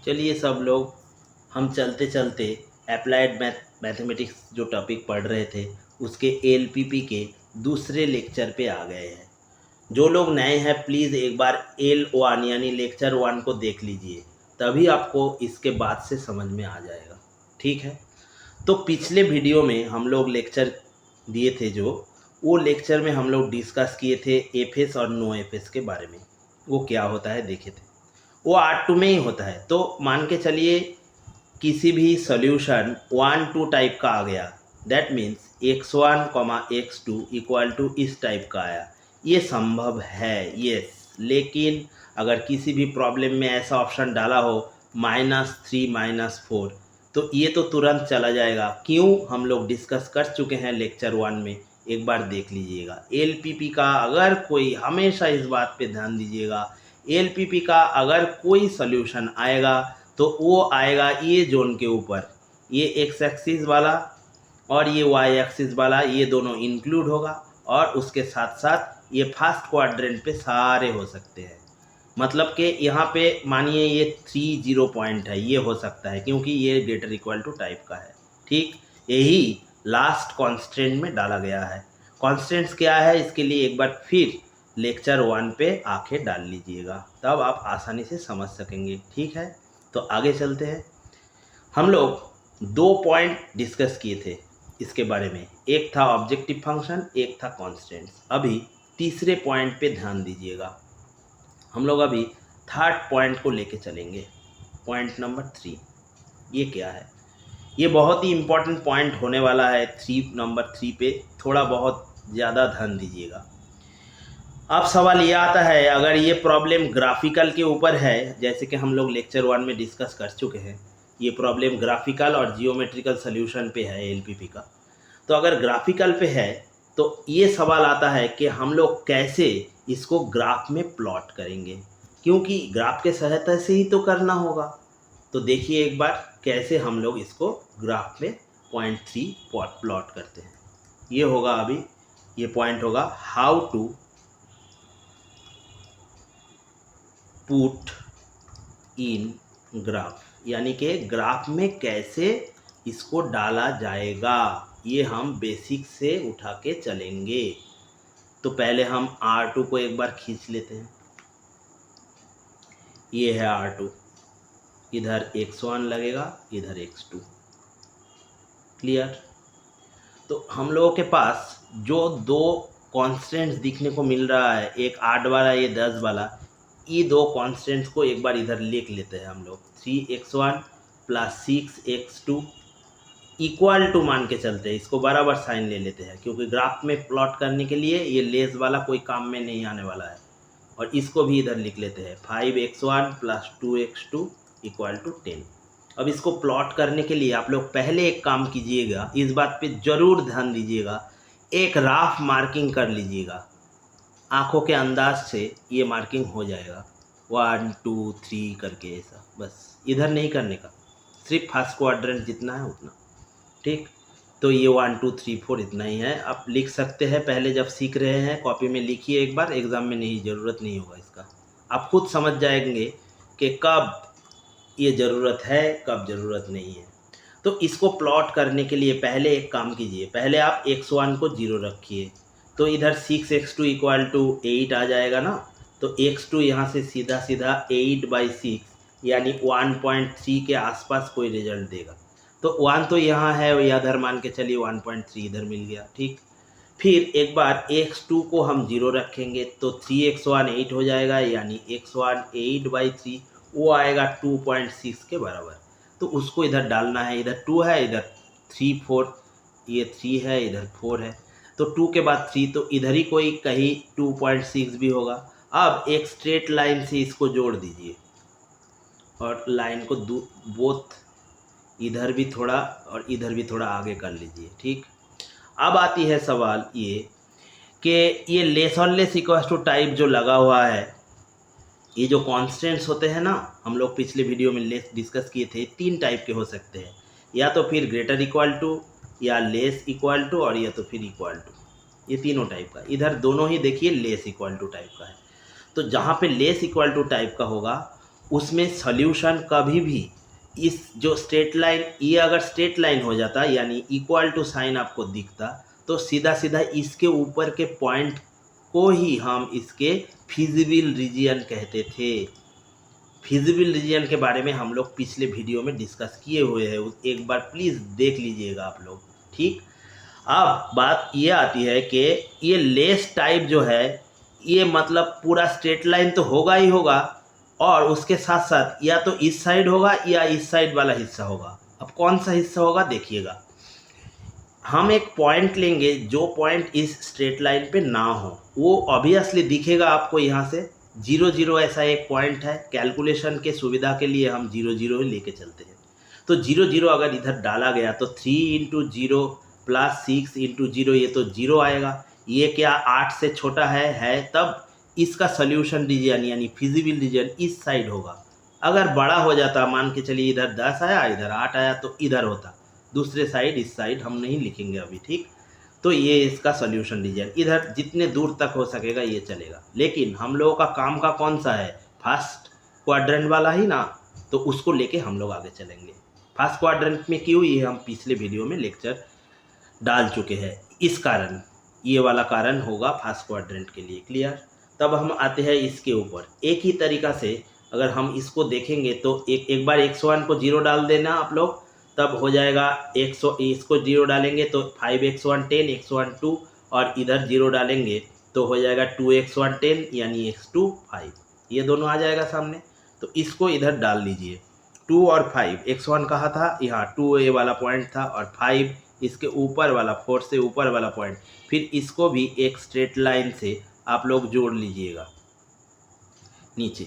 चलिए सब लोग हम चलते चलते अप्लाइड मैथमेटिक्स जो टॉपिक पढ़ रहे थे उसके एलपीपी के दूसरे लेक्चर पे आ गए हैं। जो लोग नए हैं प्लीज़ एक बार L1 यानी लेक्चर 1 को देख लीजिए, तभी आपको इसके बाद से समझ में आ जाएगा। ठीक है, तो पिछले वीडियो में हम लोग लेक्चर दिए थे, जो वो लेक्चर में हम लोग डिस्कस किए थे एफएस और नो एफएस के बारे में। वो क्या होता है देखे थे, वो R2 में ही होता है। तो मान के चलिए किसी भी सॉल्यूशन 1-2 टाइप का आ गया, that means x1, x2 equal to इस टाइप का आया, ये संभव है यस। लेकिन अगर किसी भी प्रॉब्लम में ऐसा ऑप्शन डाला हो -3 -4, तो ये तो तुरंत चला जाएगा। क्यों, हम लोग डिस्कस कर चुके हैं लेक्चर 1 में, एक बार देख लीजिएगा। एलपीपी का अगर कोई, हमेशा इस बात पे ध्यान दीजिएगा, एलपीपी का अगर कोई सॉल्यूशन आएगा तो वो आएगा ये जोन के ऊपर, ये एक्स एक्सिस वाला और ये वाई एक्सिस वाला, ये दोनों इंक्लूड होगा। और उसके साथ साथ ये फर्स्ट क्वाड्रेंट पे सारे हो सकते हैं। मतलब कि यहाँ पे मानिए ये 3 पॉइंट है, ये हो सकता है क्योंकि ये ग्रेटर इक्वल टू टाइप का है। ठीक, यही लास्ट कॉन्स्टेंट में डाला गया है। कॉन्स्टेंट्स क्या है, इसके लिए एक बार फिर लेक्चर 1 पे आके डाल लीजिएगा, तब आप आसानी से समझ सकेंगे। ठीक है, तो आगे चलते हैं। हम लोग 2 पॉइंट डिस्कस किए थे इसके बारे में, एक था ऑब्जेक्टिव फंक्शन, एक था कॉन्स्टेंट्स। अभी तीसरे पॉइंट पे ध्यान दीजिएगा। हम लोग अभी थर्ड पॉइंट को लेके चलेंगे, पॉइंट नंबर 3। ये क्या है, ये बहुत ही इम्पोर्टेंट पॉइंट होने वाला है। नंबर 3 पे थोड़ा बहुत ज़्यादा ध्यान दीजिएगा। अब सवाल ये आता है, अगर ये प्रॉब्लम ग्राफिकल के ऊपर है, जैसे कि हम लोग लेक्चर 1 में डिस्कस कर चुके हैं, ये प्रॉब्लम ग्राफिकल और जियोमेट्रिकल सॉल्यूशन पे है एलपीपी का। तो अगर ग्राफिकल पे है तो ये सवाल आता है कि हम लोग कैसे इसको ग्राफ में प्लॉट करेंगे, क्योंकि ग्राफ के सहायता से ही तो करना होगा। तो देखिए एक बार कैसे हम लोग इसको ग्राफ में पॉइंट 3 प्लॉट करते हैं। ये होगा, अभी ये पॉइंट होगा how to put in graph, यानी कि ग्राफ में कैसे इसको डाला जाएगा, ये हम बेसिक से उठा के चलेंगे। तो पहले हम R2 को एक बार खींच लेते हैं। ये है R2, इधर x1 लगेगा, इधर x2। क्लियर। तो हम लोगों के पास जो दो कॉन्स्टेंट्स दिखने को मिल रहा है, एक 8 वाला, ये 10 वाला, ये दो कॉन्स्टेंट्स को एक बार इधर लिख लेते हैं हम लोग। 3x1 + 6x2 इक्वल टू मान के चलते हैं, इसको बराबर साइन ले लेते हैं, क्योंकि ग्राफ में प्लॉट करने के लिए ये लेस वाला कोई काम में नहीं आने वाला है। और इसको भी इधर लिख लेते हैं, 5x1 + 2x2 इक्वल टू 10। अब इसको प्लॉट करने के लिए आप लोग पहले एक काम कीजिएगा, इस बात पे ज़रूर ध्यान दीजिएगा, एक राफ मार्किंग कर लीजिएगा। आँखों के अंदाज से ये मार्किंग हो जाएगा, 1 2 3 करके, ऐसा बस इधर नहीं करने का, सिर्फ फर्स्ट क्वाड्रेंट जितना है उतना। ठीक, तो ये 1 2 3 4 इतना ही है। आप लिख सकते हैं, पहले जब सीख रहे हैं कॉपी में लिखिए एक बार, एग्ज़ाम में नहीं, ज़रूरत नहीं होगा इसका। आप खुद समझ जाएंगे कि कब ये ज़रूरत है, कब ज़रूरत नहीं है। तो इसको प्लॉट करने के लिए पहले एक काम कीजिए, पहले आप x1 को 0 रखिए, तो इधर 6x2 इक्वल टू 8 आ जाएगा ना। तो x2 यहाँ से सीधा सीधा 8/6 यानी 1.3 के आसपास कोई रिजल्ट देगा। तो 1 तो यहाँ है, इधर मान के चलिए 1.3 इधर मिल गया। ठीक, फिर एक बार x2 को हम 0 रखेंगे तो 3x1 8 हो जाएगा, यानी x1 8/3 वो आएगा 2.6 के बराबर। तो उसको इधर डालना है, इधर 2 है, इधर 3 4, ये 3 है, इधर 4 है, तो 2 के बाद 3, तो इधर ही कोई कहीं 2.6 भी होगा। अब एक स्ट्रेट लाइन से इसको जोड़ दीजिए और लाइन को बोथ इधर भी थोड़ा और इधर भी थोड़ा आगे कर लीजिए। ठीक, अब आती है सवाल ये कि ये लेस और लेस इक्वल्स टू टाइप जो लगा हुआ है, ये जो कॉन्स्टेंट्स होते हैं ना, हम लोग पिछले वीडियो में लेस डिस्कस किए थे, 3 टाइप के हो सकते हैं, या तो फिर ग्रेटर इक्वल टू, या लेस इक्वल टू, और या तो फिर इक्वल टू। ये तीनों टाइप का, इधर दोनों ही देखिए लेस इक्वल टू टाइप का है। तो जहाँ पे लेस इक्वल टू टाइप का होगा उसमें सॉल्यूशन कभी भी इस जो स्ट्रेट लाइन, ये अगर स्ट्रेट लाइन हो जाता यानी इक्वल टू साइन आपको दिखता, तो सीधा सीधा इसके ऊपर के पॉइंट को ही हम इसके फिजिबल रीजन कहते थे। फिजिबल रीजन के बारे में हम लोग पिछले वीडियो में डिस्कस किए हुए हैं, एक बार प्लीज़ देख लीजिएगा आप लोग। ठीक, अब बात ये आती है कि ये लेस टाइप जो है, ये मतलब पूरा स्ट्रेट लाइन तो होगा ही होगा, और उसके साथ साथ या तो इस साइड होगा या इस साइड वाला हिस्सा होगा। अब कौन सा हिस्सा होगा देखिएगा, हम एक पॉइंट लेंगे जो पॉइंट इस स्ट्रेट लाइन पे ना हो, वो ऑब्वियसली दिखेगा आपको यहाँ से 0 0 ऐसा एक पॉइंट है। कैलकुलेशन के सुविधा के लिए हम 0 0 ही लेके चलते हैं। तो 0 0 अगर इधर डाला गया तो 3 इंटू 0 प्लस 6 इंटू 0, ये तो 0 आएगा। ये क्या 8 से छोटा है, तब इसका सोल्यूशन रीजन यानी फिजिबल रीजन इस साइड होगा। अगर बड़ा हो जाता, मान के चलिए इधर 10 आया इधर 8 आया, तो इधर होता, दूसरे साइड इस साइड हम नहीं लिखेंगे अभी। ठीक, तो ये इसका सोल्यूशन रीजन इधर जितने दूर तक हो सकेगा ये चलेगा। लेकिन हम लोगों का काम का कौन सा है, फर्स्ट क्वाड्रेंट वाला ही ना, तो उसको लेके हम लोग आगे चलेंगे। फर्स्ट क्वाड्रेंट में क्यों, ये हम पिछले वीडियो में लेक्चर डाल चुके हैं। इस कारण ये वाला कारण होगा फर्स्ट क्वाड्रेंट के लिए, क्लियर। तब हम आते हैं इसके ऊपर। एक ही तरीका से अगर हम इसको देखेंगे तो एक बार 101 को 0 डाल देना आप लोग, तब हो जाएगा 100, इसको 0 डालेंगे तो 5x1 10, x1 2, और इधर 0 डालेंगे तो हो जाएगा 2x1 10 यानी x2 5, ये दोनों आ जाएगा सामने। तो इसको इधर डाल लीजिए, 2 और 5, x1 कहाँ था, यहाँ 2 ये वाला पॉइंट था, और 5 इसके ऊपर वाला, 4 से ऊपर वाला पॉइंट। फिर इसको भी एक स्ट्रेट लाइन से आप लोग जोड़ लीजिएगा नीचे,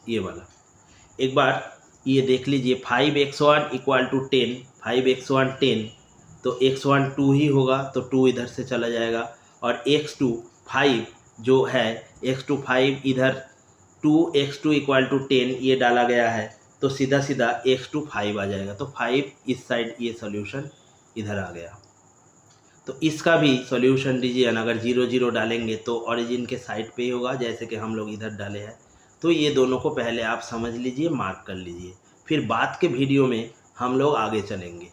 ये वाला। एक बार ये देख लीजिए, 5x1 इक्वल टू 10, 5x1 10, तो x1 2 ही होगा, तो 2 इधर से चला जाएगा, और x2 5 जो है, x2 5 इधर 2x2 इक्वल टू 10 ये डाला गया है, तो सीधा सीधा x2 5 आ जाएगा, तो 5 इस साइड, ये सॉल्यूशन इधर आ गया। तो इसका भी सॉल्यूशन रीजन अगर 0 0 डालेंगे तो ओरिजिन के साइड पे ही होगा, जैसे कि हम लोग इधर डाले हैं। तो ये दोनों को पहले आप समझ लीजिए, मार्क कर लीजिए, फिर बाद के वीडियो में हम लोग आगे चलेंगे।